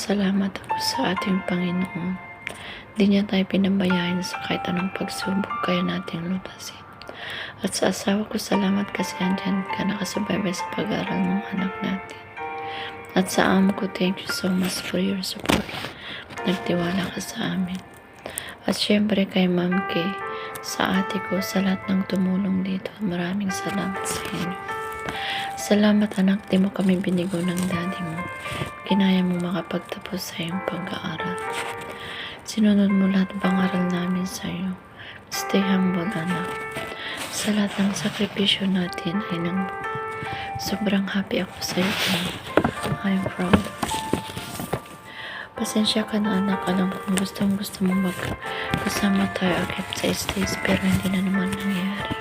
Nagpapasalamat ako sa ating Panginoon. Di niya tayo pinabayaan sa kahit anong pagsubok kaya nating lutasin. At sa asawa ko, salamat kasi andyan ka nakasubaybay sa pag-aaral ng anak natin. At sa amo ko, thank you so much for your support. Nagtiwala ka sa amin. At syempre kay Ma'am Kay, sa ate ko, sa lahat ng tumulong dito, maraming salamat sa inyo. Salamat anak, di mo kami binigo ng daddy mo. Kinaya mo makapagtapos sa iyong pag-aaral. Sinunod mo lahat pangaral namin sa iyo. Stay humble anak. Sa lahat ng sakripisyo natin ay nang sobrang happy ako sa iyo. I'm proud. Pasensya ka na anak, alam kong gusto mo magkasama tayo agad sa stage pero hindi na naman nangyari.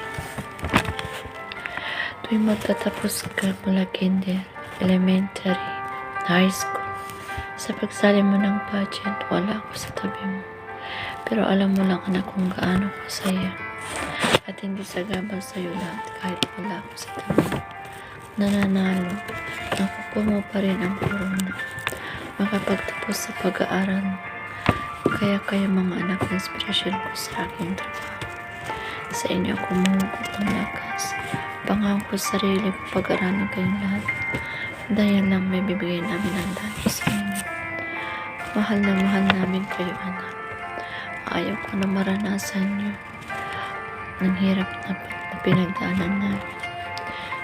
Tuwing magtatapos ka mula kinder, elementary, high school, sa pagsali mo ng pageant, wala ako sa tabi mo. Pero alam mo lang anak kung gaano ko saya. At hindi sagabal sa'yo lahat kahit wala ako sa tabi mo. Nananalo, nakukuha mo pa rin ang corona. Makapagtapos sa pag-aaral mo. Kaya mga anak, inspirasyon ko sa aking trabaho. Sa inyo ako mumugot ng lakas. Pangako sa sarili ko pag-aralin kayong lahat. Dahil lang may bibigay namin ang dahil sa inyo. Mahal na mahal namin kayo anak. Ayaw ko na maranasan nyo ng hirap na pinagdaanan namin.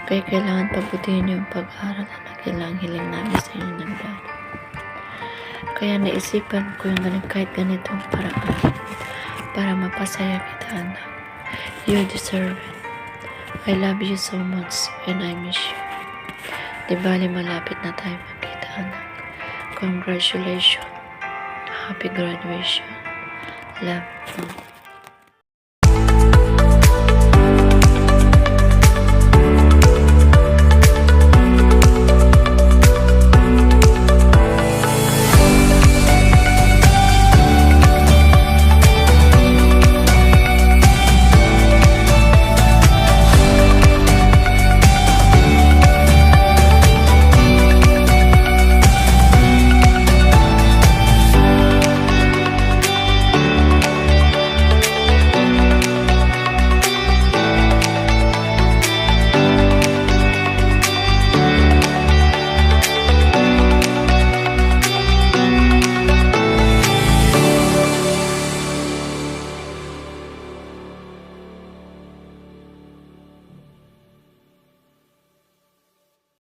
Kaya kailangan pabutihin nyo ang pag-aaral na kailangan hiling namin sa inyo ng dahil. Kaya naisipan ko yung kahit ganitong paraan para mapasaya kita anak. You deserve it. I love you so much and I miss you. Di bali malapit na tayo magkita anak. Congratulations. Happy graduation. Love.